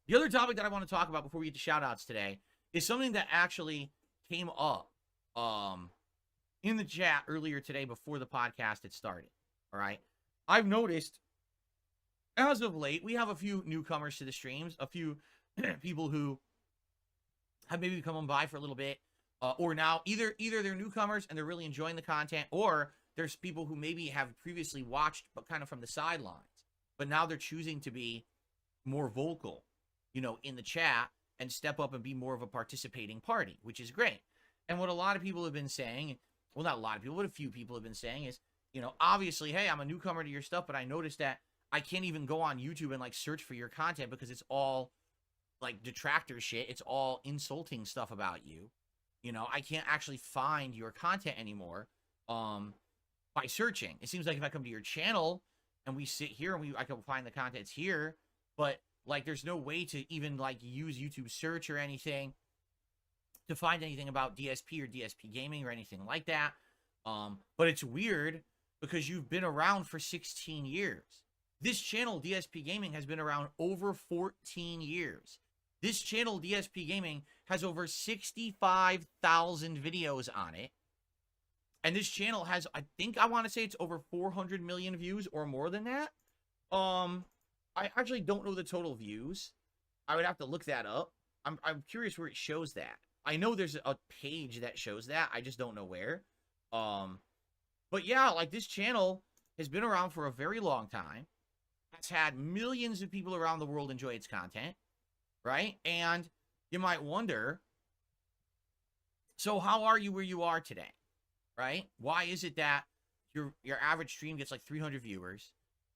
The other topic that I want to talk about before we get to shout outs today is something that actually came up um, in the chat earlier today before the podcast had started. All right. I've noticed as of late, we have a few newcomers to the streams, a few people who have maybe come on by for a little bit, or now either they're newcomers and they're really enjoying the content, or there's people who maybe have previously watched but kind of from the sidelines, but now they're choosing to be more vocal, in the chat and step up and be more of a participating party, which is great. And what a lot of people have been saying, well, not a lot of people, but a few people have been saying is, obviously, hey, I'm a newcomer to your stuff, but I noticed that I can't even go on YouTube and like search for your content because it's all like detractor shit. It's all insulting stuff about you. I can't actually find your content anymore by searching. It seems like if I come to your channel and we sit here and I can find the contents here, but like there's no way to even like use YouTube search or anything to find anything about DSP or DSP gaming or anything like that. But it's weird because you've been around for 16 years. This channel, DSP Gaming, has been around over 14 years. This channel, DSP Gaming, has over 65,000 videos on it. And this channel has, I want to say it's over 400 million views or more than that. I actually don't know the total views. I would have to look that up. I'm curious where it shows that. I know there's a page that shows that. I just don't know where. But yeah, like this channel has been around for a very long time. It's had millions of people around the world enjoy its content, right? And you might wonder, so how are you where you are today, right? Why is it that your average stream gets like 300 viewers,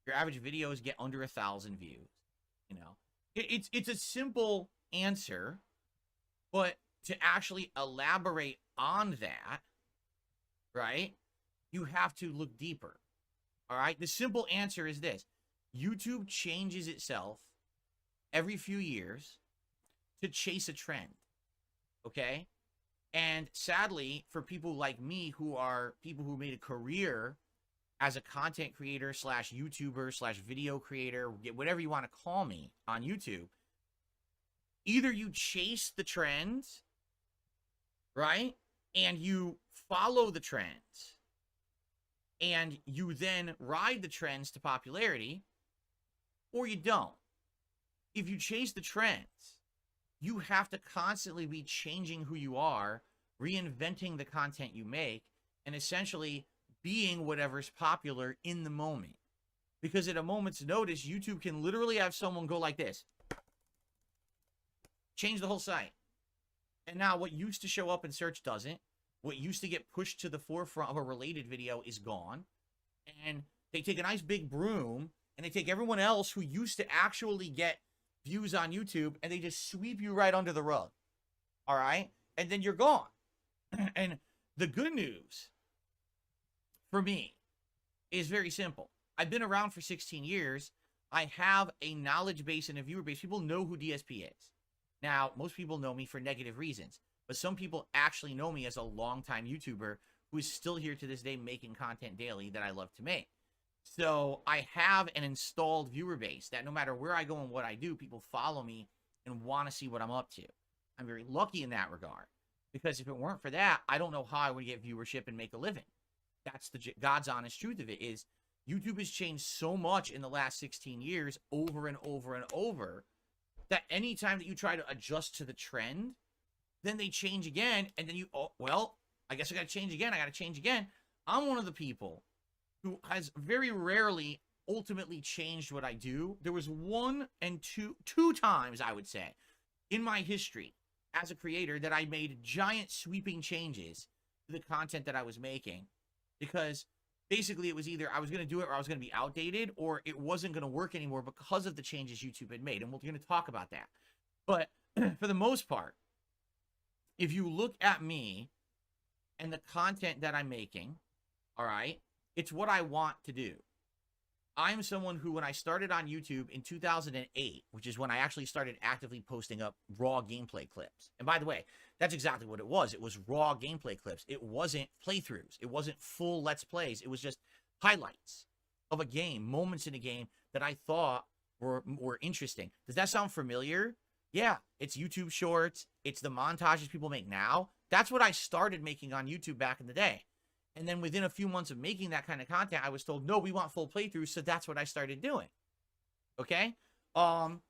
your average videos get under 1,000 views? It's a simple answer, but to actually elaborate on that, right, you have to look deeper. All right, the simple answer is this. YouTube changes itself every few years to chase a trend, okay? And sadly, for people like me who are people who made a career as a content creator slash YouTuber slash video creator, whatever you want to call me on YouTube, either you chase the trends, right? And you follow the trends, and you then ride the trends to popularity, or you don't. If you chase the trends, you have to constantly be changing who you are, reinventing the content you make, and essentially being whatever's popular in the moment. Because at a moment's notice, YouTube can literally have someone go like this. Change the whole site. And now what used to show up in search doesn't. What used to get pushed to the forefront of a related video is gone. And they take a nice big broom and they take everyone else who used to actually get views on YouTube and they just sweep you right under the rug. All right? And then you're gone. And the good news for me is very simple. I've been around for 16 years. I have a knowledge base and a viewer base. People know who DSP is. Now, most people know me for negative reasons, but some people actually know me as a longtime YouTuber who is still here to this day making content daily that I love to make. So I have an installed viewer base that no matter where I go and what I do, people follow me and want to see what I'm up to. I'm very lucky in that regard, because if it weren't for that, I don't know how I would get viewership and make a living. That's the God's honest truth of it. Is YouTube has changed so much in the last 16 years over and over and over that anytime that you try to adjust to the trend, then they change again, and then you, oh, well, I guess I got to change again. I got to change again. I'm one of the people who has very rarely ultimately changed what I do. There was two times, I would say, in my history as a creator that I made giant sweeping changes to the content that I was making, because basically it was either I was going to do it or I was going to be outdated, or it wasn't going to work anymore because of the changes YouTube had made. And we're going to talk about that. But for the most part, if you look at me and the content that I'm making, all right, it's what I want to do. I'm someone who, when I started on YouTube in 2008, which is when I actually started actively posting up raw gameplay clips. And by the way, that's exactly what it was. It was raw gameplay clips. It wasn't playthroughs. It wasn't full Let's Plays. It was just highlights of a game, moments in a game that I thought were interesting. Does that sound familiar? Yeah, it's YouTube Shorts. It's the montages people make now. That's what I started making on YouTube back in the day. And then within a few months of making that kind of content, I was told, no, we want full playthroughs. So that's what I started doing. Okay. And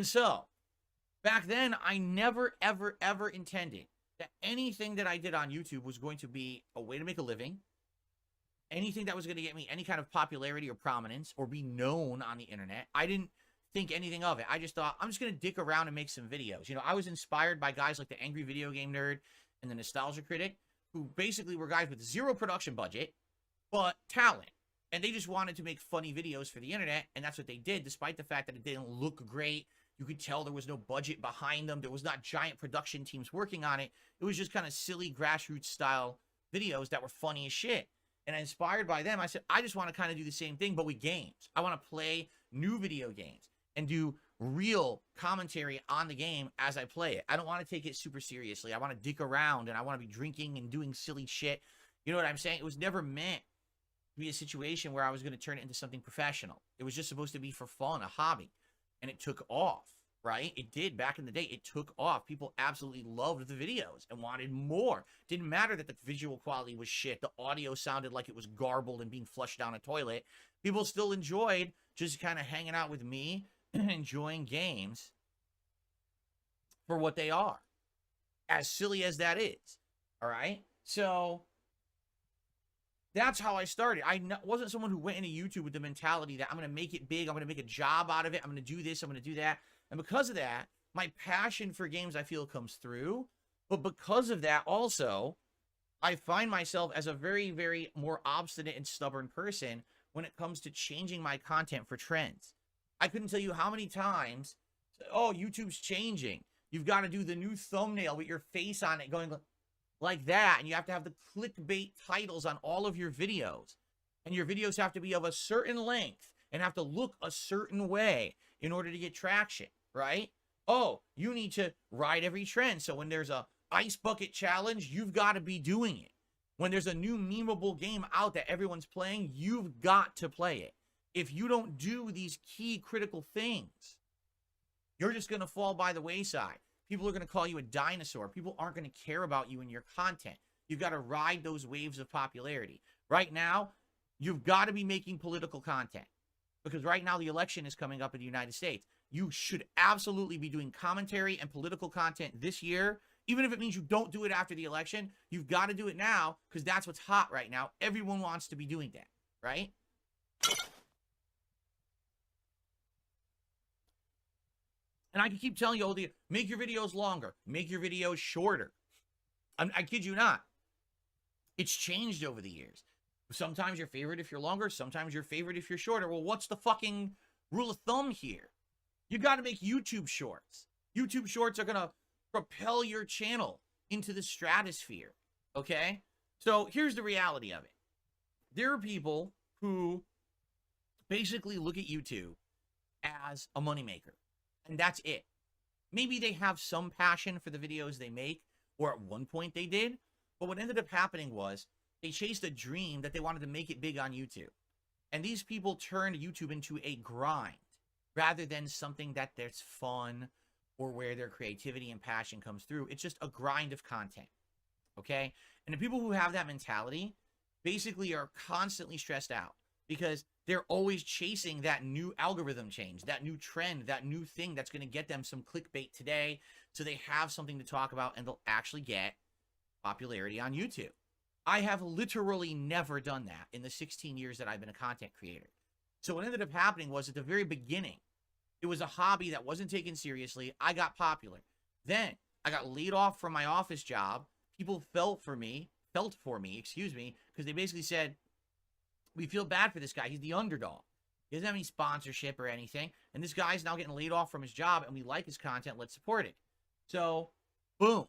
so back then, I never, ever, ever intended that anything that I did on YouTube was going to be a way to make a living, anything that was going to get me any kind of popularity or prominence or be known on the internet. I didn't think anything of it. I just thought, I'm just going to dick around and make some videos. You know, I was inspired by guys like the Angry Video Game Nerd and the Nostalgia Critic, who basically were guys with zero production budget, but talent. And they just wanted to make funny videos for the internet, and that's what they did, despite the fact that it didn't look great. You could tell there was no budget behind them. There was not giant production teams working on it. It was just kind of silly grassroots style videos that were funny as shit. And inspired by them, I said, I just want to kind of do the same thing, but with games. I want to play new video games and do real commentary on the game as I play it. I don't want to take it super seriously. I want to dick around, and I want to be drinking and doing silly shit. You know what I'm saying? It was never meant to be a situation where I was going to turn it into something professional. It was just supposed to be for fun, a hobby. And it took off, right? It did back in the day. It took off. People absolutely loved the videos and wanted more. Didn't matter that the visual quality was shit. The audio sounded like it was garbled and being flushed down a toilet. People still enjoyed just kind of hanging out with me and enjoying games for what they are. As silly as that is. All right? So that's how I started. I wasn't someone who went into YouTube with the mentality that I'm going to make it big. I'm going to make a job out of it. I'm going to do this. I'm going to do that. And because of that, my passion for games, I feel, comes through. But because of that also, I find myself as a very, very more obstinate and stubborn person when it comes to changing my content for trends. I couldn't tell you how many times, oh, YouTube's changing. You've got to do the new thumbnail with your face on it going like that, and you have to have the clickbait titles on all of your videos, and your videos have to be of a certain length and have to look a certain way in order to get traction, right? Oh, you need to ride every trend, so when there's a ice bucket challenge, you've got to be doing it. When there's a new memeable game out that everyone's playing, you've got to play it. If you don't do these key critical things, you're just going to fall by the wayside. People are going to call you a dinosaur. People aren't going to care about you and your content. You've got to ride those waves of popularity. Right now, you've got to be making political content because right now the election is coming up in the United States. You should absolutely be doing commentary and political content this year. Even if it means you don't do it after the election, you've got to do it now because that's what's hot right now. Everyone wants to be doing that, right? And I can keep telling you all the, make your videos longer, make your videos shorter. I kid you not. It's changed over the years. Sometimes you're favored if you're longer, sometimes you're favored if you're shorter. Well, what's the fucking rule of thumb here? You got to make YouTube shorts. YouTube shorts are going to propel your channel into the stratosphere, okay? So here's the reality of it. There are people who basically look at YouTube as a moneymaker. And that's it. Maybe they have some passion for the videos they make, or at one point they did. But what ended up happening was they chased a dream that they wanted to make it big on YouTube. And these people turned YouTube into a grind rather than something that there's fun or where their creativity and passion comes through. It's just a grind of content. Okay? And the people who have that mentality basically are constantly stressed out because they're always chasing that new algorithm change, that new trend, that new thing that's going to get them some clickbait today so they have something to talk about and they'll actually get popularity on YouTube. I have literally never done that in the 16 years that I've been a content creator. So what ended up happening was at the very beginning, it was a hobby that wasn't taken seriously. I got popular. Then I got laid off from my office job. People felt for me, because they basically said, we feel bad for this guy. He's the underdog. He doesn't have any sponsorship or anything. And this guy's now getting laid off from his job, and we like his content. Let's support it. So, boom.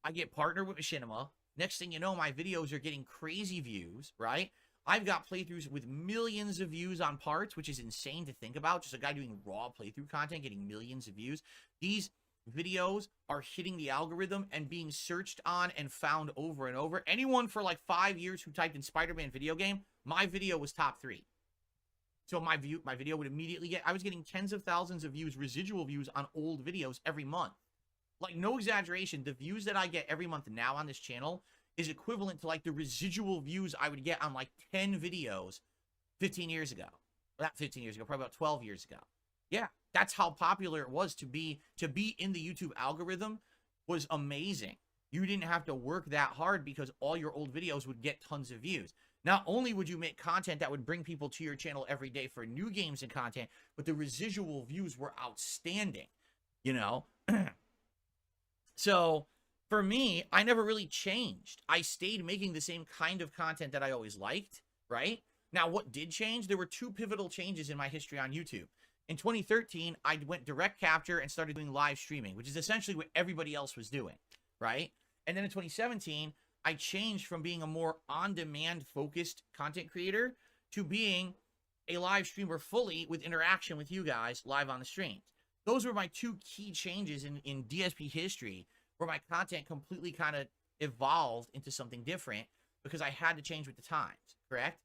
I get partnered with Machinima. Next thing you know, my videos are getting crazy views, right? I've got playthroughs with millions of views on parts, which is insane to think about. Just a guy doing raw playthrough content getting millions of views. These videos are hitting the algorithm and being searched on and found over and over. Anyone for like 5 years who typed in Spider-Man video game, my video was top 3. So my video would immediately get, I was getting tens of thousands of views, residual views on old videos every month. Like, no exaggeration, the views that I get every month now on this channel is equivalent to like the residual views I would get on like 10 videos 15 years ago. Not 15 years ago, probably about 12 years ago. Yeah, that's how popular it was to be in the YouTube algorithm was amazing. You didn't have to work that hard because all your old videos would get tons of views. Not only would you make content that would bring people to your channel every day for new games and content, but the residual views were outstanding, you know? So for me, I never really changed. I stayed making the same kind of content that I always liked, right? Now, what did change? There were two pivotal changes in my history on YouTube. In 2013, I went direct capture and started doing live streaming, which is essentially what everybody else was doing, right? And then in 2017, I changed from being a more on-demand focused content creator to being a live streamer fully with interaction with you guys live on the streams. Those were my two key changes in DSP history, where my content completely kind of evolved into something different because I had to change with the times, correct?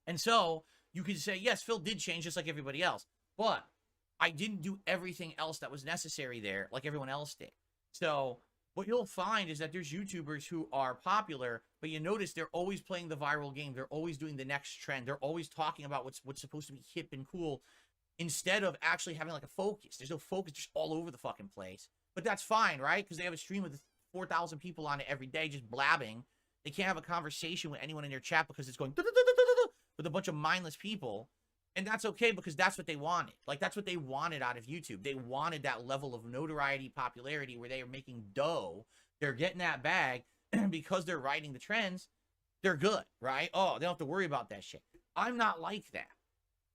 And so you could say, yes, Phil did change just like everybody else, but I didn't do everything else that was necessary there like everyone else did. So what you'll find is that there's YouTubers who are popular, but you notice they're always playing the viral game. They're always doing the next trend. They're always talking about what's supposed to be hip and cool instead of actually having like a focus. There's no focus, just all over the fucking place. But that's fine, right? Because they have a stream with 4,000 people on it every day just blabbing. They can't have a conversation with anyone in their chat because it's going with a bunch of mindless people. And that's okay because that's what they wanted. Like, that's what they wanted out of YouTube. They wanted that level of notoriety, popularity, where they are making dough. They're getting that bag because they're riding the trends. They're good, right? Oh, they don't have to worry about that shit. I'm not like that.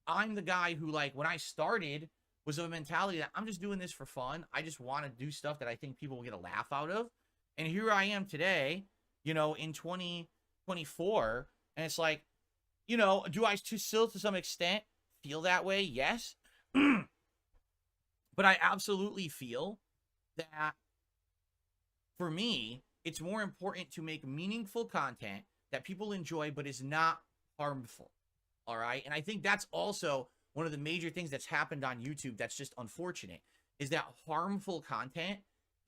I'm the guy who, like, when I started, was of a mentality that I'm just doing this for fun. I just want to do stuff that I think people will get a laugh out of. And here I am today, you know, in 2024. And it's like, you know, do I still to some extent feel that way? Yes. But I absolutely feel that for me, it's more important to make meaningful content that people enjoy, but is not harmful. All right. And I think that's also one of the major things that's happened on YouTube that's just unfortunate, is that harmful content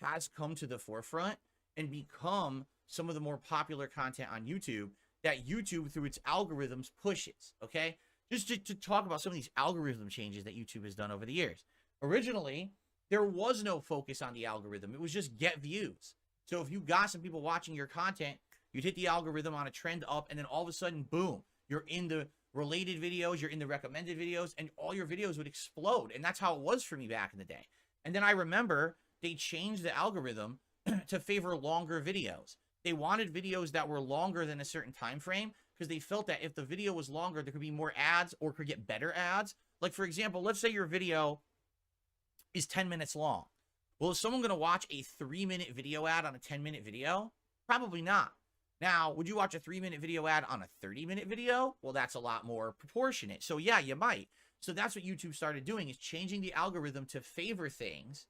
has come to the forefront and become some of the more popular content on YouTube that YouTube, through its algorithms, pushes. Okay. Just to talk about some of these algorithm changes that YouTube has done over the years. Originally, there was no focus on the algorithm. It was just get views. So if you got some people watching your content, you'd hit the algorithm on a trend up, and then all of a sudden, boom, you're in the related videos, you're in the recommended videos, and all your videos would explode. And that's how it was for me back in the day. And then I remember they changed the algorithm to favor longer videos. They wanted videos that were longer than a certain time frame because they felt that if the video was longer, there could be more ads or could get better ads. Like, for example, let's say your video is 10 minutes long. Well, is someone going to watch a 3-minute video ad on a 10-minute video? Probably not. Now, would you watch a 3-minute video ad on a 30-minute video? Well, that's a lot more proportionate. So yeah, you might. So that's what YouTube started doing, is changing the algorithm to favor things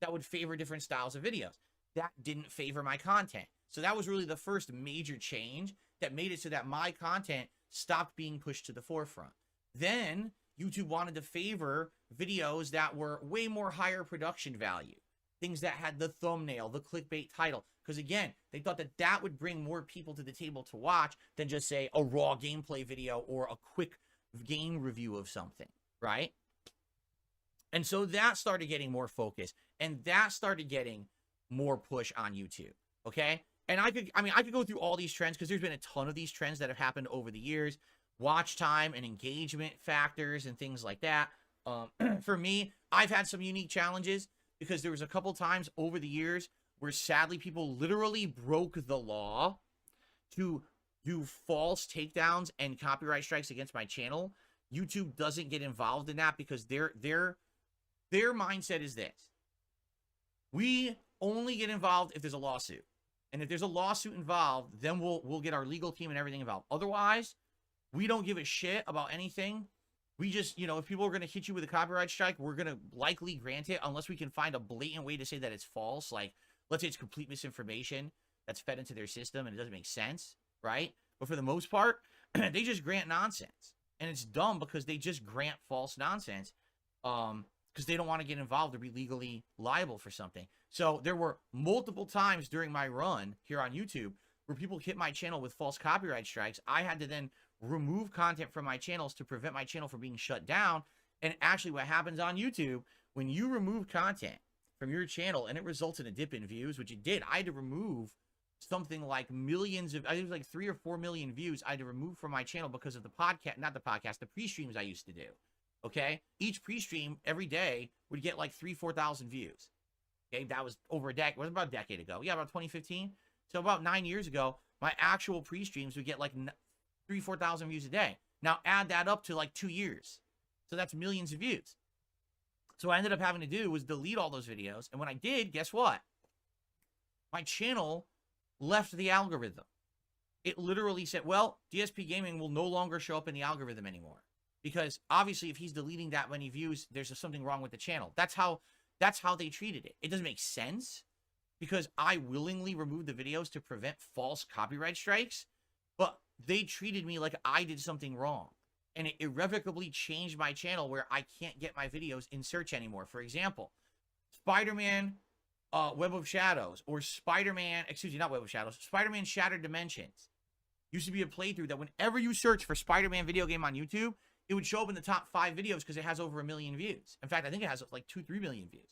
that would favor different styles of videos. That didn't favor my content. So that was really the first major change that made it so that my content stopped being pushed to the forefront. Then YouTube wanted to favor videos that were way more higher production value. Things that had the thumbnail, the clickbait title. Because again, they thought that that would bring more people to the table to watch than just, say, a raw gameplay video or a quick game review of something, right? And so that started getting more focus. And that started getting more push on YouTube, okay? And I could go through all these trends because there's been a ton of these trends that have happened over the years. Watch time and engagement factors and things like that. For me, I've had some unique challenges because there was a couple times over the years where sadly people literally broke the law to do false takedowns and copyright strikes against my channel. YouTube doesn't get involved in that because their mindset is this: we only get involved if there's a lawsuit. And if there's a lawsuit involved, then we'll get our legal team and everything involved. Otherwise, we don't give a shit about anything. We just, you know, if people are going to hit you with a copyright strike, we're going to likely grant it unless we can find a blatant way to say that it's false. Like, let's say it's complete misinformation that's fed into their system and it doesn't make sense, right? But for the most part, they just grant nonsense. And it's dumb because they just grant false nonsense because they don't want to get involved or be legally liable for something. So there were multiple times during my run here on YouTube where people hit my channel with false copyright strikes. I had to then remove content from my channels to prevent my channel from being shut down. And actually what happens on YouTube, when you remove content from your channel and it results in a dip in views, which it did, I had to remove something like millions of, I think it was like 3 or 4 million views I had to remove from my channel because of the podcast, not the podcast, the pre-streams I used to do. Okay. Each pre-stream every day would get like 3,000-4,000 views. Okay. That was over a decade, was about a decade ago. Yeah. About 2015. So about 9 years ago, my actual pre-streams would get like 3,000-4,000 views a day. Now add that up to like 2 years. So that's millions of views. So what I ended up having to do was delete all those videos. And when I did, guess what? My channel left the algorithm. It literally said, well, DSP Gaming will no longer show up in the algorithm anymore. Because obviously if he's deleting that many views, there's something wrong with the channel. That's how they treated it. It doesn't make sense because I willingly removed the videos to prevent false copyright strikes, but they treated me like I did something wrong. And it irrevocably changed my channel where I can't get my videos in search anymore. For example, Spider-Man Web of Shadows, or Spider-Man, excuse me, not Web of Shadows, Spider-Man Shattered Dimensions. Used to be a playthrough that whenever you search for Spider-Man video game on YouTube, it would show up in the top 5 videos because it has over 1 million views. In fact, I think it has like 2-3 million views.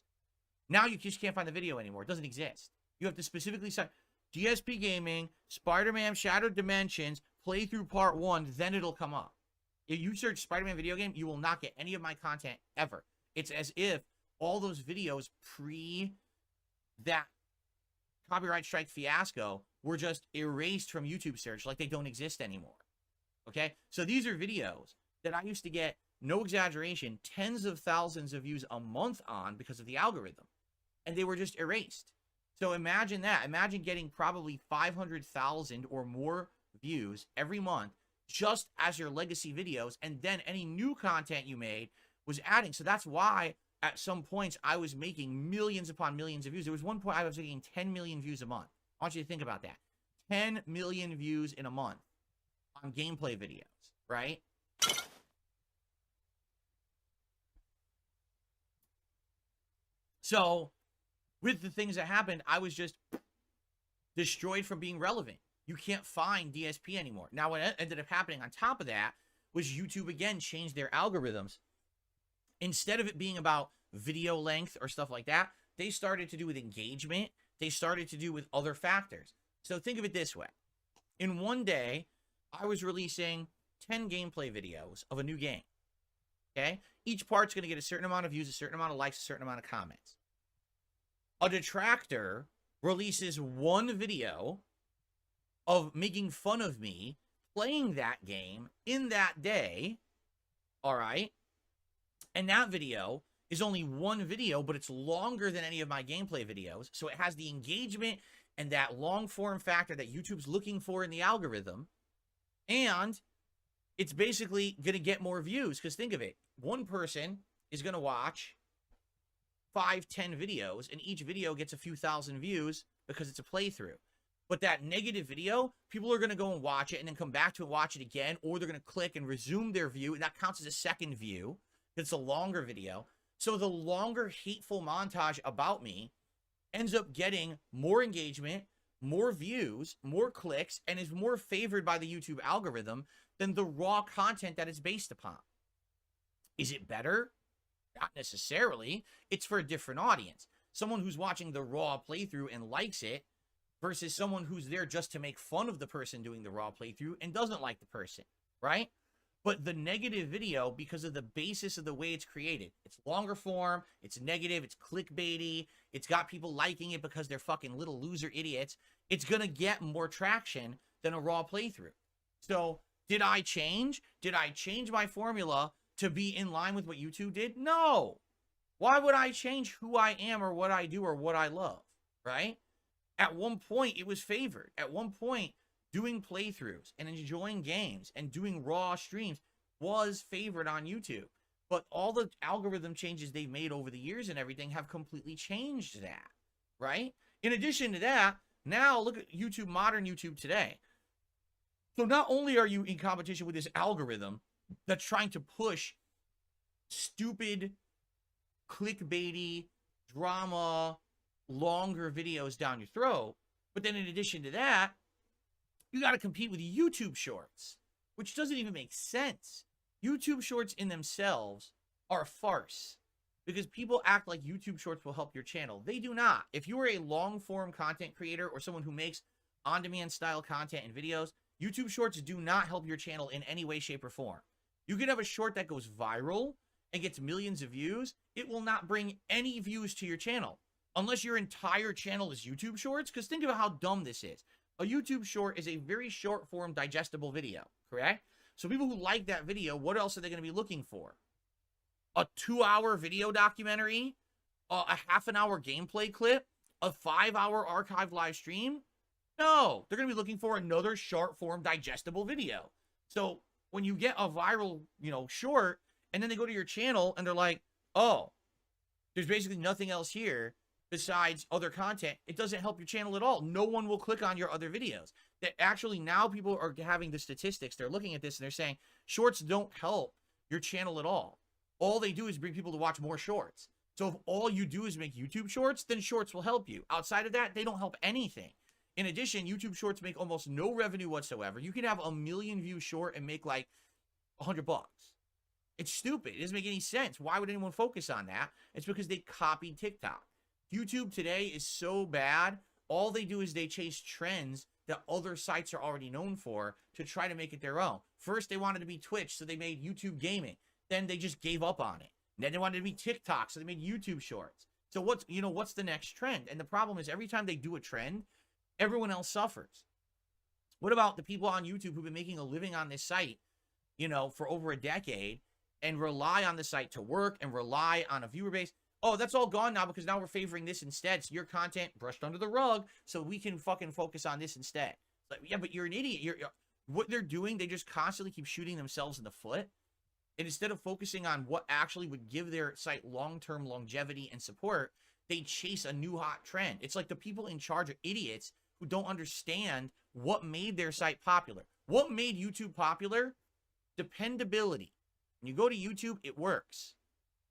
Now you just can't find the video anymore. It doesn't exist. You have to specifically say DSP Gaming, Spider-Man Shattered Dimensions, playthrough part 1, then it'll come up. If you search Spider-Man video game, you will not get any of my content ever. It's as if all those videos pre that copyright strike fiasco were just erased from YouTube search like they don't exist anymore. Okay? So these are videos that I used to get, no exaggeration, tens of thousands of views a month on because of the algorithm. And they were just erased. So imagine that. Imagine getting probably 500,000 or more views every month just as your legacy videos, and then any new content you made was adding. So that's why at some points I was making millions upon millions of views. There was one point I was making 10 million views a month. I want you to think about that. 10 million views in a month on gameplay videos, right? So with the things that happened, I was just destroyed from being relevant. You can't find DSP anymore. Now, what ended up happening on top of that was YouTube again changed their algorithms. Instead of it being about video length or stuff like that, they started to do with engagement. They started to do with other factors. So think of it this way. In one day, I was releasing 10 gameplay videos of a new game. Okay? Each part's going to get a certain amount of views, a certain amount of likes, a certain amount of comments. A detractor releases one video of making fun of me playing that game in that day, all right? And that video is only one video, but it's longer than any of my gameplay videos, so it has the engagement and that long-form factor that YouTube's looking for in the algorithm, and it's basically going to get more views, because think of it. One person is going to watch 5-10 videos, and each video gets a few thousand views because it's a playthrough. But that negative video, people are going to go and watch it and then come back to it, watch it again, or they're going to click and resume their view, and that counts as a second view. It's a longer video. So the longer hateful montage about me ends up getting more engagement, more views, more clicks, and is more favored by the YouTube algorithm than the raw content that it's based upon. Is it better? Not necessarily. It's for a different audience. Someone who's watching the raw playthrough and likes it versus someone who's there just to make fun of the person doing the raw playthrough and doesn't like the person, right? But the negative video, because of the basis of the way it's created, it's longer form, it's negative, it's clickbaity, it's got people liking it because they're fucking little loser idiots, it's gonna get more traction than a raw playthrough. So, did I change? Did I change my formula to be in line with what YouTube did? No. Why would I change who I am or what I do or what I love, right? At one point, it was favored. At one point, doing playthroughs and enjoying games and doing raw streams was favored on YouTube. But all the algorithm changes they've made over the years and everything have completely changed that, right? In addition to that, now look at YouTube, modern YouTube today. So not only are you in competition with this algorithm, that's trying to push stupid, clickbaity, drama, longer videos down your throat. But then in addition to that, you got to compete with YouTube shorts, which doesn't even make sense. YouTube shorts in themselves are a farce because people act like YouTube shorts will help your channel. They do not. If you are a long form content creator or someone who makes on-demand style content and videos, YouTube shorts do not help your channel in any way, shape, or form. You can have a short that goes viral and gets millions of views. It will not bring any views to your channel unless your entire channel is YouTube shorts. Because think about how dumb this is. A YouTube short is a very short form digestible video, correct? So people who like that video, what else are they going to be looking for? A 2-hour video documentary, a half-an-hour gameplay clip, a 5-hour archived live stream? No, they're going to be looking for another short-form digestible video. So when you get a viral, short, and then they go to your channel and they're like, oh, there's basically nothing else here besides other content, it doesn't help your channel at all. No one will click on your other videos. That actually now people are having the statistics. They're looking at this and they're saying shorts don't help your channel at all. All they do is bring people to watch more shorts. So if all you do is make YouTube shorts, then shorts will help you. Outside of that, they don't help anything. In addition, YouTube shorts make almost no revenue whatsoever. You can have a 1 million view short and make like $100. It's stupid. It doesn't make any sense. Why would anyone focus on that? It's because they copied TikTok. YouTube today is so bad. All they do is they chase trends that other sites are already known for to try to make it their own. First, they wanted to be Twitch, so they made YouTube gaming. Then they just gave up on it. Then they wanted to be TikTok, so they made YouTube shorts. So what's the next trend? And the problem is every time they do a trend, everyone else suffers. What about the people on YouTube who've been making a living on this site, for over a decade and rely on the site to work and rely on a viewer base? Oh, that's all gone now because now we're favoring this instead. So your content brushed under the rug so we can fucking focus on this instead. Like, yeah, but you're an idiot. What they're doing, they just constantly keep shooting themselves in the foot. And instead of focusing on what actually would give their site long-term longevity and support, they chase a new hot trend. It's like the people in charge are idiots who don't understand what made their site popular. What made YouTube popular? Dependability. When you go to YouTube, it works.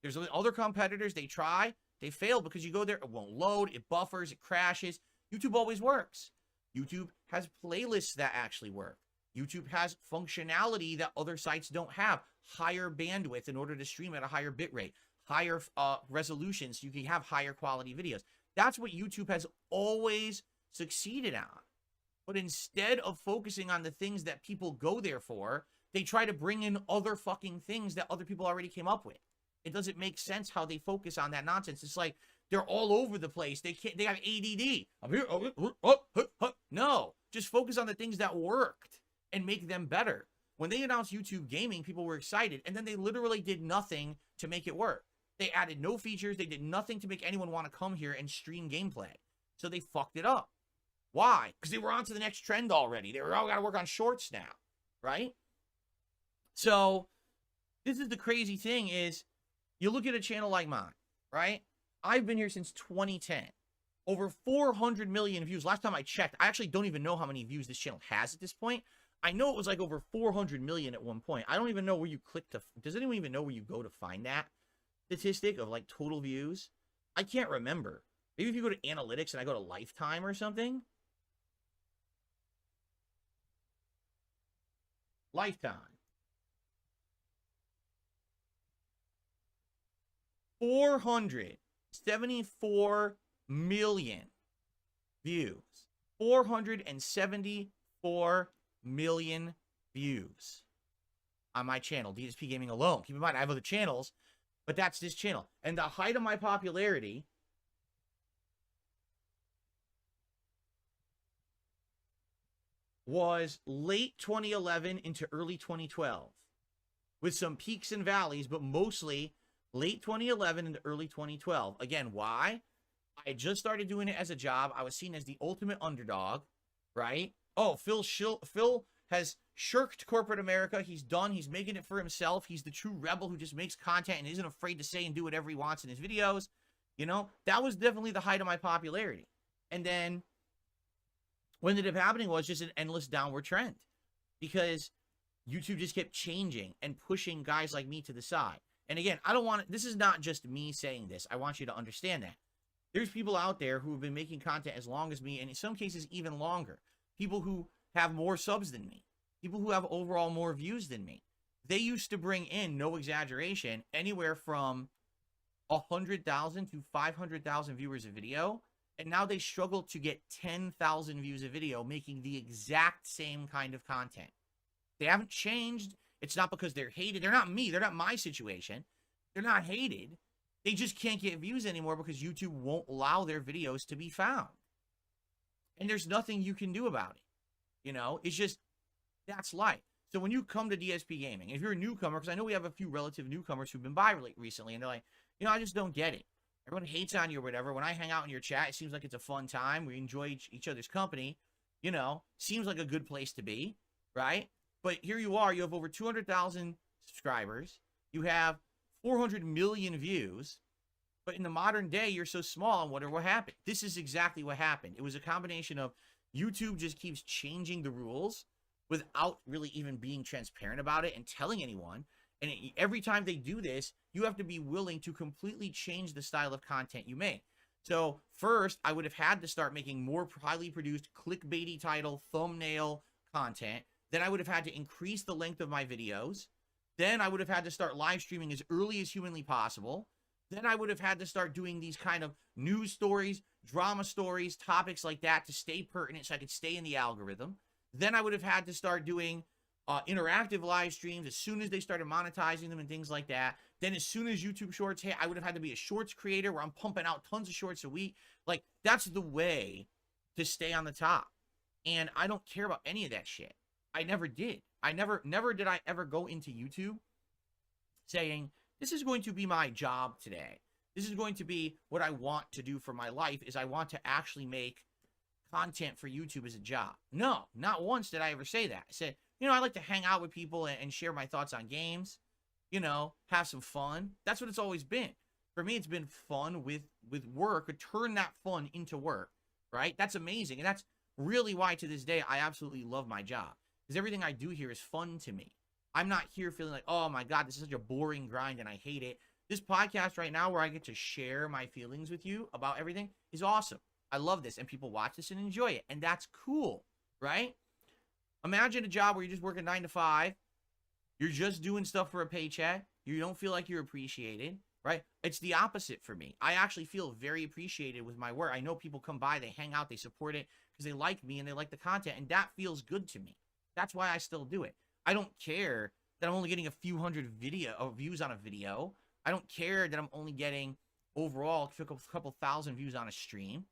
There's other competitors, they try, they fail because you go there, it won't load, it buffers, it crashes. YouTube always works. YouTube has playlists that actually work. YouTube has functionality that other sites don't have. Higher bandwidth in order to stream at a higher bit rate, higher resolution so you can have higher quality videos. That's what YouTube has always succeeded on. But instead of focusing on the things that people go there for, they try to bring in other fucking things that other people already came up with. It doesn't make sense how they focus on that nonsense. It's like they're all over the place. They have ADD. I'm here. No, just focus on the things that worked and make them better. When they announced YouTube gaming, people were excited, and then they literally did nothing to make it work. They added no features. They did nothing to make anyone want to come here and stream gameplay. So they fucked it up. Why? Because they were on to the next trend already. They were, got to work on shorts now, right? So this is the crazy thing is, you look at a channel like mine, right? I've been here since 2010. Over 400 million views. Last time I checked, I actually don't even know how many views this channel has at this point. I know it was like over 400 million at one point. I don't even know where you click to. Does anyone even know where you go to find that statistic of like total views? I can't remember. Maybe if you go to analytics and I go to lifetime or something. Lifetime. 474 million views. 474 million views on my channel, DSP Gaming alone. Keep in mind, I have other channels, but that's this channel. And the height of my popularity was late 2011 into early 2012, with some peaks and valleys, but mostly late 2011 into early 2012. Again, why? I just started doing it as a job. I was seen as the ultimate underdog, right? Oh, Phil has shirked corporate America. He's done. He's making it for himself. He's the true rebel who just makes content and isn't afraid to say and do whatever he wants in his videos. That was definitely the height of my popularity. And then what ended up happening was just an endless downward trend because YouTube just kept changing and pushing guys like me to the side. And again, I don't want this is not just me saying this. I want you to understand that. There's people out there who have been making content as long as me, and in some cases even longer. People who have more subs than me. People who have overall more views than me. They used to bring in, no exaggeration, anywhere from 100,000 to 500,000 viewers a video. And now they struggle to get 10,000 views a video making the exact same kind of content. They haven't changed. It's not because they're hated. They're not me. They're not my situation. They're not hated. They just can't get views anymore because YouTube won't allow their videos to be found. And there's nothing you can do about it. You know, it's just, that's life. So when you come to DSP Gaming, if you're a newcomer, because I know we have a few relative newcomers who've been by recently, and they're like, you know, I just don't get it. Everyone hates on you or whatever. When I hang out in your chat, it seems like it's a fun time. We enjoy each other's company. You know, seems like a good place to be, right? But here you are. You have over 200,000 subscribers. You have 400 million views. But in the modern day, you're so small, and wonder what happened. This is exactly what happened. It was a combination of YouTube just keeps changing the rules without really even being transparent about it and telling anyone. And every time they do this, you have to be willing to completely change the style of content you make. So first, I would have had to start making more highly produced clickbaity title, thumbnail content. Then I would have had to increase the length of my videos. Then I would have had to start live streaming as early as humanly possible. Then I would have had to start doing these kind of news stories, drama stories, topics like that to stay pertinent so I could stay in the algorithm. Then I would have had to start doing interactive live streams as soon as they started monetizing them and things like that. Then as soon as YouTube Shorts hit, I would have had to be a shorts creator where I'm pumping out tons of shorts a week. Like, that's the way to stay on the top. And I don't care about any of that shit. I never did. Never did I ever go into YouTube saying, this is going to be my job today. This is going to be what I want to do for my life, is I want to actually make content for YouTube as a job. No, not once did I ever say that. I said, you know, I like to hang out with people and share my thoughts on games, you know, have some fun. That's what it's always been. For me, it's been fun with work, or turn that fun into work, right? That's amazing. And that's really why to this day, I absolutely love my job, because everything I do here is fun to me. I'm not here feeling like, oh my God, this is such a boring grind and I hate it. This podcast right now where I get to share my feelings with you about everything is awesome. I love this, and people watch this and enjoy it, and that's cool, right? Imagine a job where you're just working 9 to 5. You're just doing stuff for a paycheck. You don't feel like you're appreciated, right? It's the opposite for me. I actually feel very appreciated with my work. I know people come by, they hang out, they support it because they like me and they like the content, and that feels good to me. That's why I still do it. I don't care that I'm only getting a few hundred views on a video. I don't care that I'm only getting overall a couple thousand views on a stream.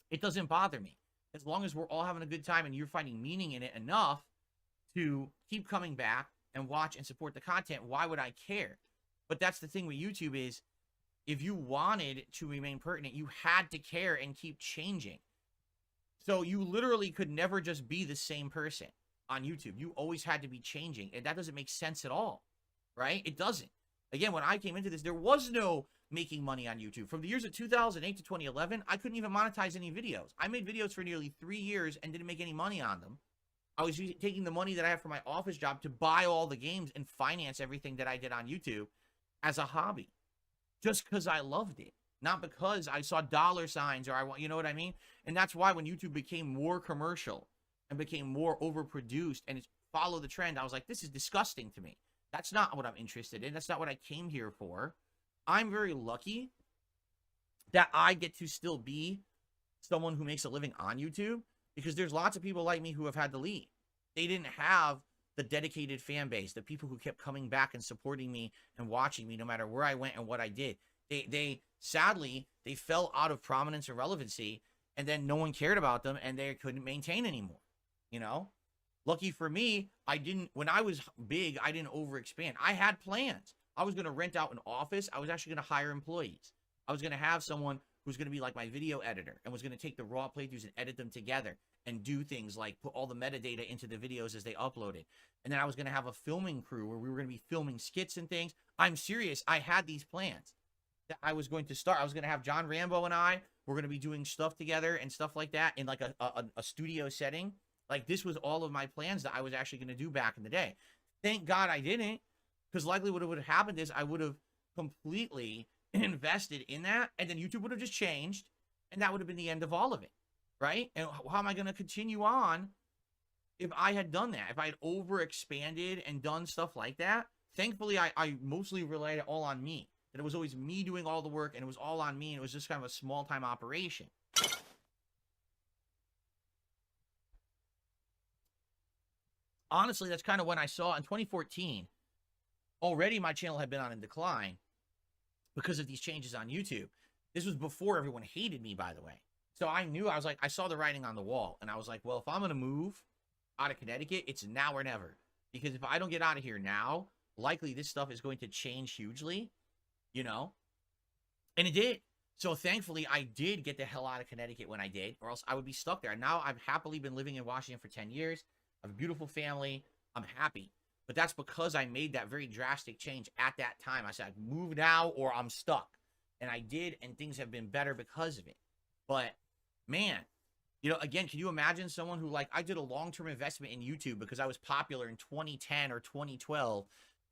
It doesn't bother me. As long as we're all having a good time and you're finding meaning in it enough to keep coming back and watch and support the content, why would I care? But that's the thing with YouTube is, if you wanted to remain pertinent, you had to care and keep changing. So you literally could never just be the same person on YouTube. You always had to be changing, and that doesn't make sense at all, right? It doesn't. Again, when I came into this, there was no making money on YouTube. From the years of 2008 to 2011, I couldn't even monetize any videos. I made videos for nearly 3 years and didn't make any money on them. I was taking the money that I had for my office job to buy all the games and finance everything that I did on YouTube as a hobby, just because I loved it, not because I saw dollar signs or I want, you know what I mean? And that's why when YouTube became more commercial and became more overproduced and it followed the trend, I was like, this is disgusting to me. That's not what I'm interested in. That's not what I came here for. I'm very lucky that I get to still be someone who makes a living on YouTube, because there's lots of people like me who have had to leave. They didn't have the dedicated fan base, the people who kept coming back and supporting me and watching me no matter where I went and what I did. They sadly, they fell out of prominence and relevancy, and then no one cared about them and they couldn't maintain anymore, you know? Lucky for me, when I was big, I didn't overexpand. I had plans. I was going to rent out an office. I was actually going to hire employees. I was going to have someone who's going to be like my video editor and was going to take the raw playthroughs and edit them together and do things like put all the metadata into the videos as they uploaded. And then I was going to have a filming crew where we were going to be filming skits and things. I'm serious. I had these plans that I was going to start. I was going to have John Rambo and we're going to be doing stuff together and stuff like that in like a studio setting Like, this was all of my plans that I was actually going to do back in the day. Thank God I didn't, because likely what would have happened is I would have completely invested in that, and then YouTube would have just changed, and that would have been the end of all of it, right? And how am I going to continue on if I had done that? If I had overexpanded and done stuff like that? Thankfully, I mostly relied it all on me. That it was always me doing all the work, and it was all on me, and it was just kind of a small-time operation. Honestly, that's kind of when I saw in 2014, already my channel had been on a decline because of these changes on YouTube. This was before everyone hated me, by the way. So I knew, I was like, I saw the writing on the wall, and I was like, well, if I'm going to move out of Connecticut, it's now or never. Because if I don't get out of here now, likely this stuff is going to change hugely, you know? And it did. So thankfully, I did get the hell out of Connecticut when I did, or else I would be stuck there. Now I've happily been living in Washington for 10 years. I have a beautiful family. I'm happy. But that's because I made that very drastic change at that time. I said, move now or I'm stuck. And I did, and things have been better because of it. But, man, you know, again, can you imagine someone who, like, I did a long-term investment in YouTube because I was popular in 2010 or 2012,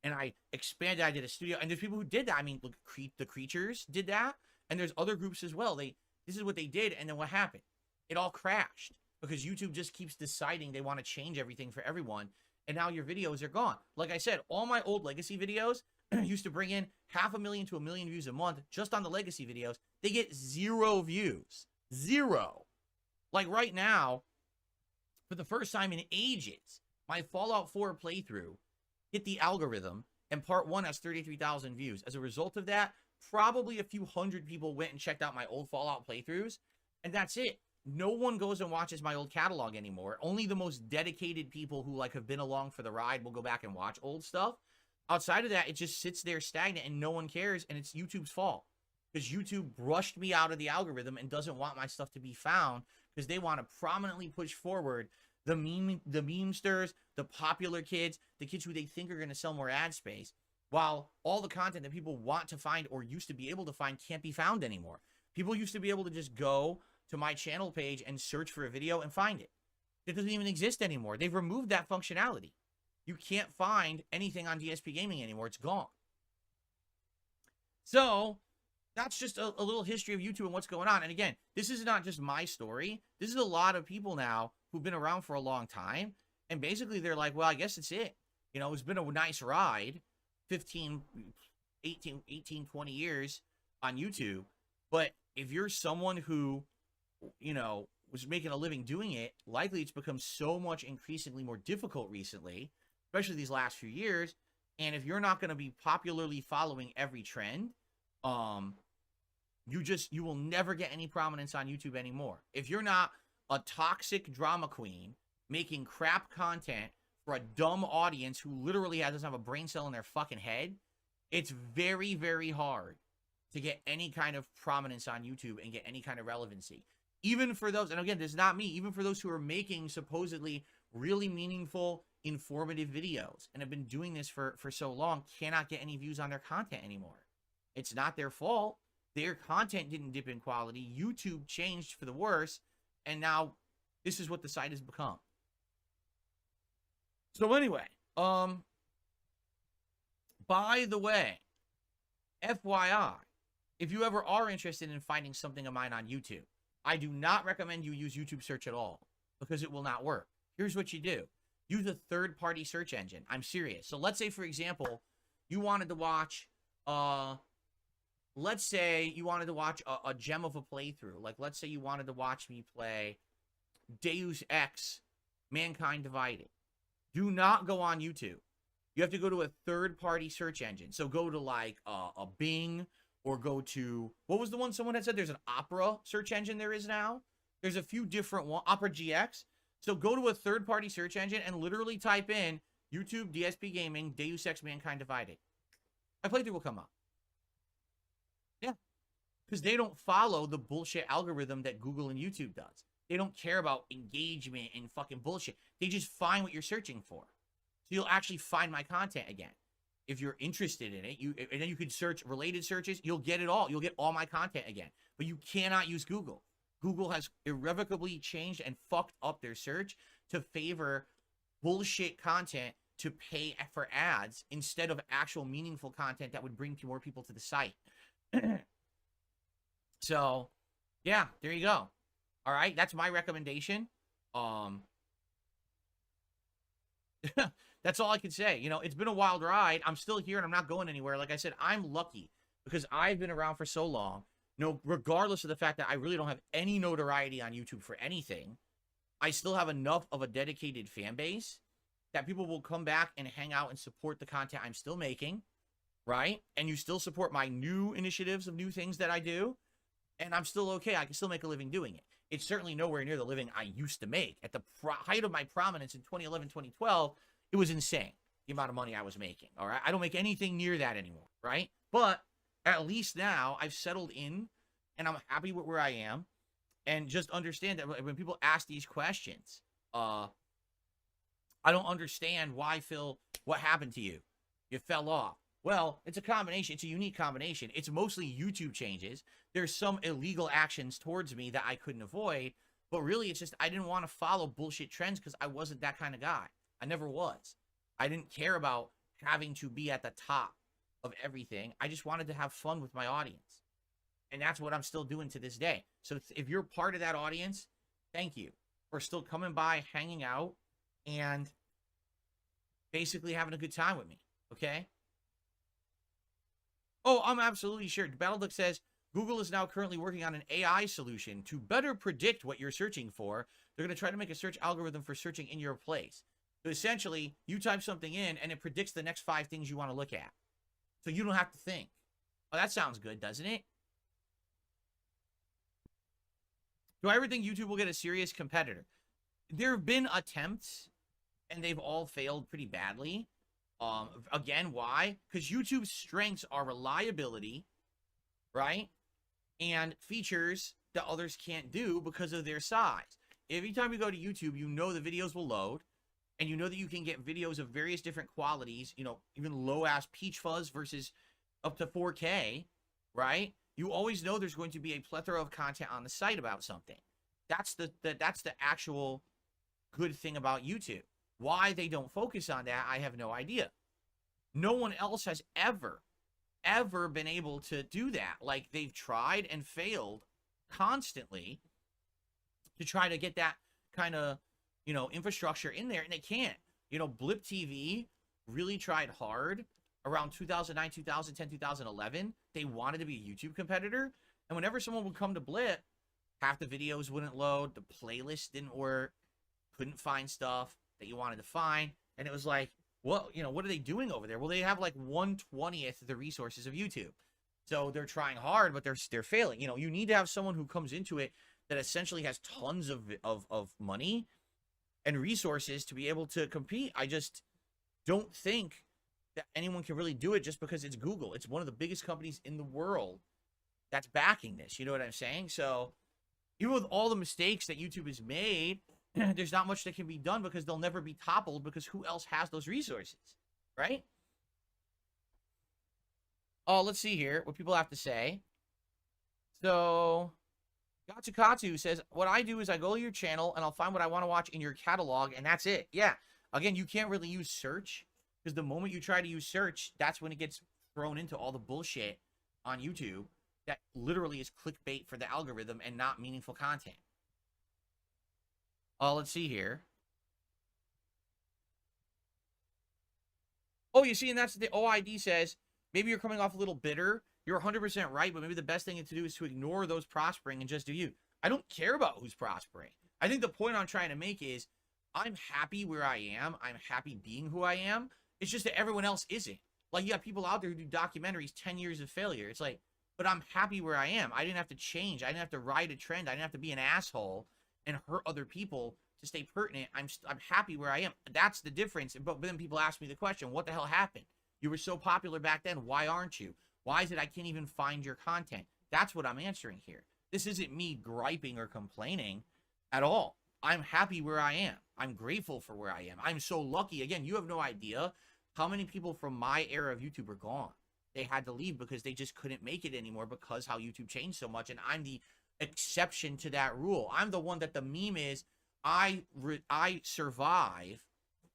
and I expanded, I did a studio, and there's people who did that. I mean, look, the Creatures did that, and there's other groups as well. This is what they did, and then what happened? It all crashed because YouTube just keeps deciding they want to change everything for everyone, and now your videos are gone. Like I said, all my old legacy videos used to bring in 500,000 to 1 million views a month just on the legacy videos. They get 0 views. 0. Like right now, for the first time in ages, my Fallout 4 playthrough hit the algorithm, and part 1 has 33,000 views. As a result of that, probably a few hundred people went and checked out my old Fallout playthroughs, and that's it. No one goes and watches my old catalog anymore. Only the most dedicated people who, like, have been along for the ride will go back and watch old stuff. Outside of that, it just sits there stagnant, and no one cares, and it's YouTube's fault. Because YouTube brushed me out of the algorithm and doesn't want my stuff to be found, because they want to prominently push forward the memesters, the popular kids, the kids who they think are going to sell more ad space, while all the content that people want to find or used to be able to find can't be found anymore. People used to be able to just go to my channel page and search for a video and find it. It doesn't even exist anymore. They've removed that functionality. You can't find anything on DSP Gaming anymore. It's gone. So that's just a little history of YouTube and what's going on. And again, this is not just my story. This is a lot of people now who've been around for a long time. And basically they're like, well, I guess it's it. You know, it's been a nice ride, 15, 18, 20 years on YouTube. But if you're someone who, you know, was making a living doing it, likely it's become so much increasingly more difficult recently, especially these last few years. And if you're not going to be popularly following every trend, you will never get any prominence on YouTube anymore. If you're not a toxic drama queen making crap content for a dumb audience who literally doesn't have a brain cell in their fucking head, it's very, very hard to get any kind of prominence on YouTube and get any kind of relevancy. Even for those, and again, this is not me, even for those who are making supposedly really meaningful, informative videos and have been doing this for so long, cannot get any views on their content anymore. It's not their fault. Their content didn't dip in quality. YouTube changed for the worse, and now this is what the site has become. So anyway, by the way, FYI, if you ever are interested in finding something of mine on YouTube, I do not recommend you use YouTube search at all because it will not work. Here's what you do. Use a third-party search engine. I'm serious. So let's say, for example, you wanted to watch, let's say you wanted to watch a gem of a playthrough. Like, let's say you wanted to watch me play Deus Ex Mankind Divided. Do not go on YouTube. You have to go to a third-party search engine. So go to, like, a Bing, or go to, what was the one someone had said? There's an Opera search engine there is now. There's a few different ones, Opera GX. So go to a third-party search engine and literally type in YouTube, DSP Gaming, Deus Ex Mankind Divided. My playthrough will come up. Yeah. Because they don't follow the bullshit algorithm that Google and YouTube does. They don't care about engagement and fucking bullshit. They just find what you're searching for. So you'll actually find my content again. If you're interested in it, and then you can search related searches, you'll get it all. You'll get all my content again. But you cannot use Google. Google has irrevocably changed and fucked up their search to favor bullshit content to pay for ads instead of actual meaningful content that would bring more people to the site. So, yeah, there you go. All right, that's my recommendation. That's all I can say. You know, it's been a wild ride. I'm still here and I'm not going anywhere. Like I said, I'm lucky because I've been around for so long. No, regardless of the fact that I really don't have any notoriety on YouTube for anything, I still have enough of a dedicated fan base that people will come back and hang out and support the content I'm still making, right? And you still support my new initiatives of new things that I do, and I'm still okay. I can still make a living doing it. It's certainly nowhere near the living I used to make. At the height of my prominence in 2011, 2012, it was insane, the amount of money I was making, all right? I don't make anything near that anymore, right? But at least now I've settled in, and I'm happy with where I am. And just understand that when people ask these questions, I don't understand why, Phil, what happened to you? You fell off. Well, it's a combination. It's a unique combination. It's mostly YouTube changes. There's some illegal actions towards me that I couldn't avoid. But really, it's just I didn't want to follow bullshit trends because I wasn't that kind of guy. I never was. I didn't care about having to be at the top of everything. I just wanted to have fun with my audience. And that's what I'm still doing to this day. So if you're part of that audience, thank you for still coming by, hanging out, and basically having a good time with me, okay? Oh, I'm absolutely sure. Battleduck says, Google is now currently working on an AI solution to better predict what you're searching for. They're going to try to make a search algorithm for searching in your place. So essentially, you type something in, and it predicts the next 5 things you want to look at. So you don't have to think. Oh, that sounds good, doesn't it? Do I ever think YouTube will get a serious competitor? There have been attempts, and they've all failed pretty badly. Again, why? Because YouTube's strengths are reliability, right? And features that others can't do because of their size. Every time you go to YouTube, you know the videos will load, and you know that you can get videos of various different qualities, you know, even low-ass peach fuzz versus up to 4K, right? You always know there's going to be a plethora of content on the site about something. That's the actual good thing about YouTube. Why they don't focus on that, I have no idea. No one else has ever been able to do that. Like, they've tried and failed constantly to try to get that kind of, you know, infrastructure in there, and they can't. You know, Blip TV really tried hard around 2009, 2010, 2011. They wanted to be a YouTube competitor, and whenever someone would come to Blip, half the videos wouldn't load, the playlist didn't work, couldn't find stuff that you wanted to find, and it was like, well, you know, what are they doing over there? Well, they have like 1/20th of the resources of YouTube. So they're trying hard, but they're failing. You know, you need to have someone who comes into it that essentially has tons of money and resources to be able to compete. I just don't think that anyone can really do it just because it's Google. It's one of the biggest companies in the world that's backing this. You know what I'm saying? So even with all the mistakes that YouTube has made, there's not much that can be done because they'll never be toppled because who else has those resources, right? Oh, let's see here what people have to say. So Gatsukatsu says, what I do is I go to your channel and I'll find what I want to watch in your catalog, and that's it. Yeah. Again, you can't really use search because the moment you try to use search, that's when it gets thrown into all the bullshit on YouTube that literally is clickbait for the algorithm and not meaningful content. Let's see here. Oh, you see, and that's the OID says, maybe you're coming off a little bitter. You're 100% right, but maybe the best thing to do is to ignore those prospering and just do you. I don't care about who's prospering. I think the point I'm trying to make is I'm happy where I am. I'm happy being who I am. It's just that everyone else isn't. Like, you have people out there who do documentaries, 10 years of failure. It's like, but I'm happy where I am. I didn't have to change. I didn't have to ride a trend. I didn't have to be an asshole and hurt other people to stay pertinent. I'm happy where I am. That's the difference. But then people ask me the question, what the hell happened? You were so popular back then. Why aren't you? Why is it I can't even find your content? That's what I'm answering here. This isn't me griping or complaining at all. I'm happy where I am. I'm grateful for where I am. I'm so lucky. Again, you have no idea how many people from my era of YouTube are gone. They had to leave because they just couldn't make it anymore because how YouTube changed so much. And I'm the exception to that rule. I'm the one that the meme is, I survive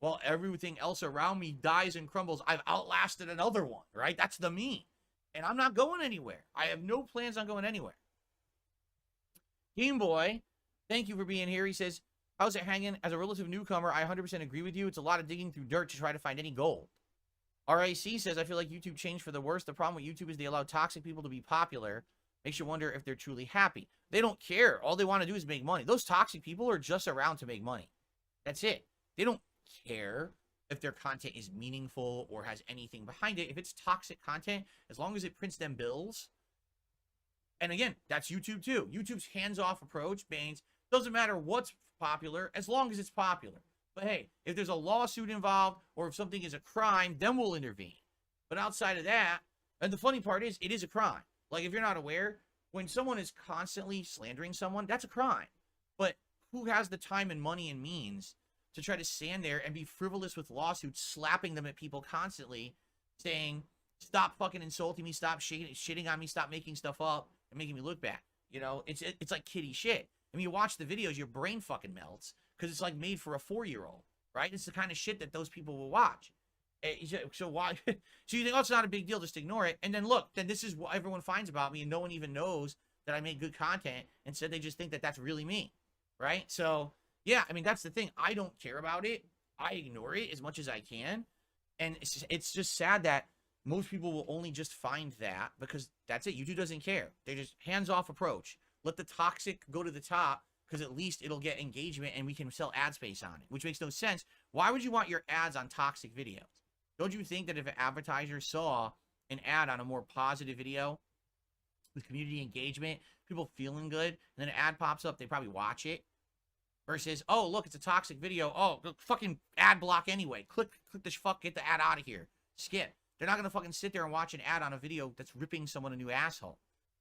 while everything else around me dies and crumbles. I've outlasted another one, right? That's the meme. And I'm not going anywhere. I have no plans on going anywhere. Game Boy, thank you for being here. He says, how's it hanging? As a relative newcomer, I 100% agree with you. It's a lot of digging through dirt to try to find any gold. RAC says, I feel like YouTube changed for the worse. The problem with YouTube is they allow toxic people to be popular. Makes you wonder if they're truly happy. They don't care. All they want to do is make money. Those toxic people are just around to make money. That's it. They don't care if their content is meaningful or has anything behind it. If it's toxic content, as long as it prints them bills. And again, that's YouTube too. YouTube's hands-off approach means doesn't matter what's popular as long as it's popular. But hey, if there's a lawsuit involved or if something is a crime, then we'll intervene. But outside of that, and the funny part is, it is a crime. Like, if you're not aware, when someone is constantly slandering someone, that's a crime. But who has the time and money and means to try to stand there and be frivolous with lawsuits, slapping them at people constantly, saying, stop fucking insulting me, stop shitting on me, stop making stuff up and making me look bad. You know, it's like kiddie shit. I mean, you watch the videos, your brain fucking melts because it's like made for a 4-year-old, right? It's the kind of shit that those people will watch. So why? So you think, oh, it's not a big deal, just ignore it. And then look, then this is what everyone finds about me, and no one even knows that I make good content. Instead, they just think that that's really me, right? So yeah, I mean, that's the thing. I don't care about it. I ignore it as much as I can, and it's just sad that most people will only just find that because that's it. YouTube doesn't care. They just hands-off approach. Let the toxic go to the top because at least it'll get engagement and we can sell ad space on it, which makes no sense. Why would you want your ads on toxic videos? Don't you think that if an advertiser saw an ad on a more positive video with community engagement, people feeling good, and then an ad pops up, they probably watch it? Versus, oh, look, it's a toxic video. Oh, fucking ad block anyway. Click this fuck, get the ad out of here. Skip. They're not going to fucking sit there and watch an ad on a video that's ripping someone a new asshole.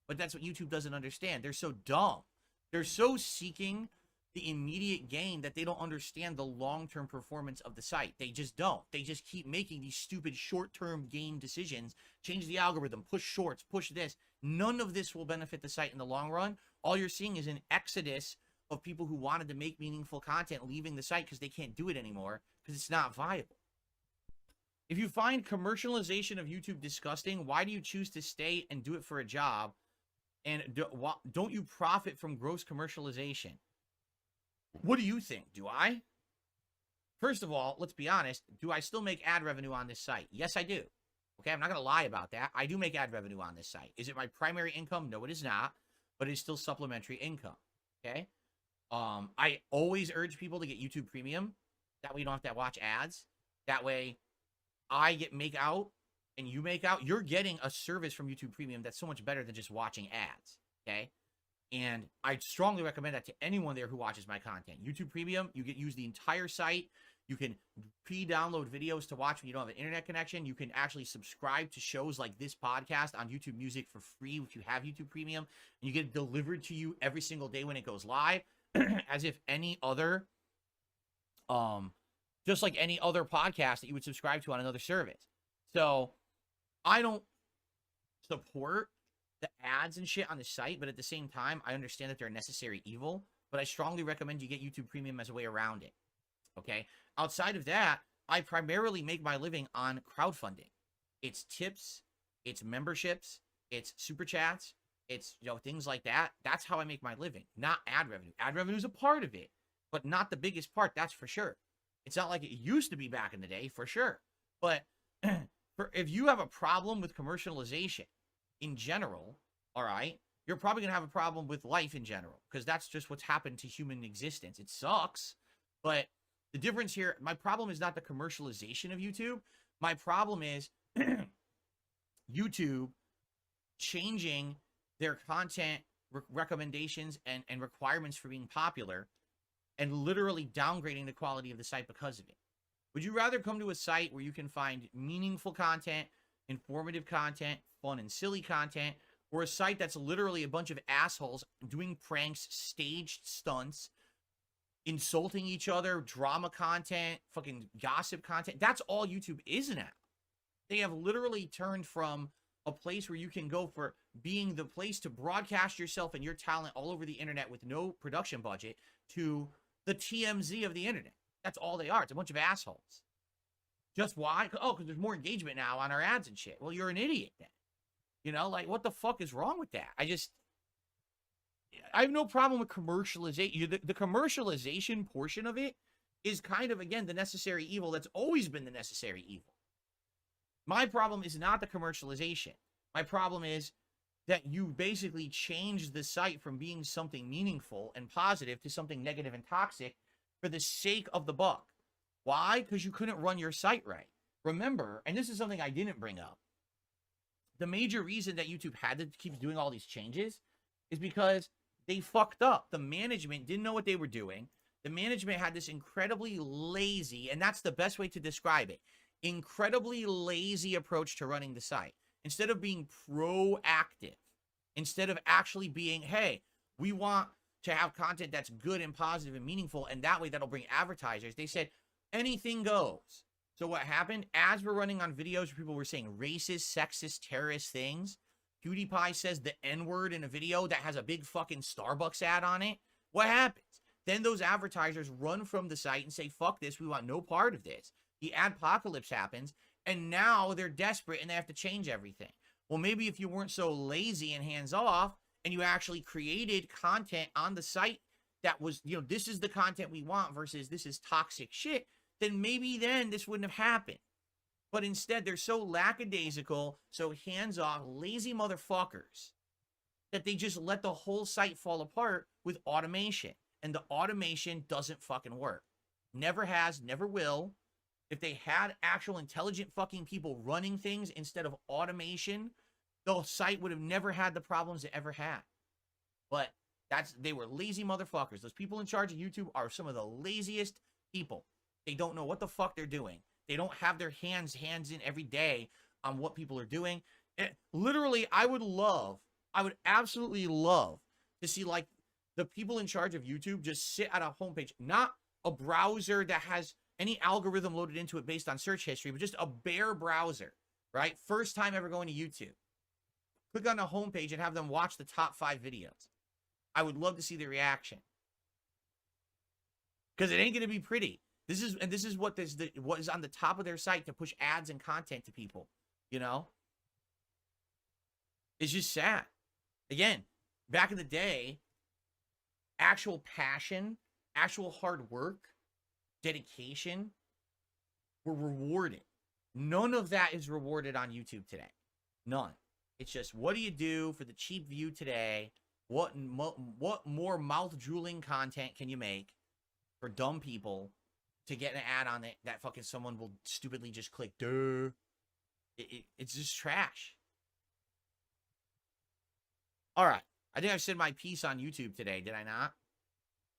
But that's what YouTube doesn't understand. They're so dumb. They're so seeking the immediate gain that they don't understand the long-term performance of the site. They just don't. They just keep making these stupid short-term gain decisions, change the algorithm, push shorts, push this. None of this will benefit the site in the long run. All you're seeing is an exodus of people who wanted to make meaningful content leaving the site because they can't do it anymore because it's not viable. If you find commercialization of YouTube disgusting, why do you choose to stay and do it for a job? And don't you profit from gross commercialization? What do you think? Do I? First of all, let's be honest. Do I still make ad revenue on this site? Yes, I do. Okay, I'm not going to lie about that. I do make ad revenue on this site. Is it my primary income? No, it is not. But it's still supplementary income. Okay? I always urge people to get YouTube Premium. That way you don't have to watch ads. That way I make out and you make out. You're getting a service from YouTube Premium that's so much better than just watching ads. Okay? And I strongly recommend that to anyone there who watches my content. YouTube Premium, you get use the entire site. You can pre-download videos to watch when you don't have an internet connection. You can actually subscribe to shows like this podcast on YouTube Music for free if you have YouTube Premium. And you get it delivered to you every single day when it goes live, as if any other, just like any other podcast that you would subscribe to on another service. So I don't support the ads and shit on the site, but at the same time, I understand that they're a necessary evil, but I strongly recommend you get YouTube Premium as a way around it. Okay? Outside of that, I primarily make my living on crowdfunding. It's tips, it's memberships, it's super chats, it's, you know, things like that. That's how I make my living, not ad revenue. Ad revenue is a part of it, but not the biggest part, that's for sure. It's not like it used to be back in the day, for sure. But if you have a problem with commercialization in general, all right, you're probably going to have a problem with life in general, because that's just what's happened to human existence. It sucks, but the difference here, my problem is not the commercialization of YouTube. My problem is YouTube changing their content recommendations and requirements for being popular and literally downgrading the quality of the site because of it. Would you rather come to a site where you can find meaningful content, informative content, fun and silly content, or a site that's literally a bunch of assholes doing pranks, staged stunts, insulting each other, drama content, fucking gossip content? That's all YouTube is now. They have literally turned from a place where you can go for being the place to broadcast yourself and your talent all over the internet with no production budget to the TMZ of the internet. That's all they are. It's a bunch of assholes. Just why? Oh, because there's more engagement now on our ads and shit. Well, you're an idiot then. You know, like, what the fuck is wrong with that? I have no problem with commercialization. The commercialization portion of it is kind of, again, the necessary evil that's always been the necessary evil. My problem is not the commercialization. My problem is that you basically changed the site from being something meaningful and positive to something negative and toxic for the sake of the buck. Why? Because you couldn't run your site right. Remember, and this is something I didn't bring up, the major reason that YouTube had to keep doing all these changes is because they fucked up. The management didn't know what they were doing. The management had this incredibly lazy, and that's the best way to describe it, incredibly lazy approach to running the site. Instead of being proactive, instead of actually being, hey, we want to have content that's good and positive and meaningful, and that way that'll bring advertisers, they said anything goes. So what happened? Ads were running on videos where people were saying racist, sexist, terrorist things. PewDiePie says the N-word in a video that has a big fucking Starbucks ad on it. What happens? Then those advertisers run from the site and say, fuck this, we want no part of this. The adpocalypse happens, and now they're desperate and they have to change everything. Well, maybe if you weren't so lazy and hands-off, and you actually created content on the site that was, you know, this is the content we want versus this is toxic shit, then maybe then this wouldn't have happened. But instead, they're so lackadaisical, so hands-off, lazy motherfuckers that they just let the whole site fall apart with automation. And the automation doesn't fucking work. Never has, never will. If they had actual intelligent fucking people running things instead of automation, the site would have never had the problems it ever had. But they were lazy motherfuckers. Those people in charge of YouTube are some of the laziest people. They don't know what the fuck they're doing. They don't have their hands in every day on what people are doing. Literally, I would absolutely love to see, like, the people in charge of YouTube just sit at a homepage, not a browser that has any algorithm loaded into it based on search history, but just a bare browser, right? First time ever going to YouTube. Click on the homepage and have them watch the top 5 videos. I would love to see the reaction. Because it ain't going to be pretty. This is what is on the top of their site to push ads and content to people, you know? It's just sad. Again, back in the day, actual passion, actual hard work, dedication were rewarded. None of that is rewarded on YouTube today. None. It's just, what do you do for the cheap view today? What more mouth-drooling content can you make for dumb people to get an ad on it that fucking someone will stupidly just click? Duh. It's just trash. All right. I think I said my piece on YouTube today, did I not?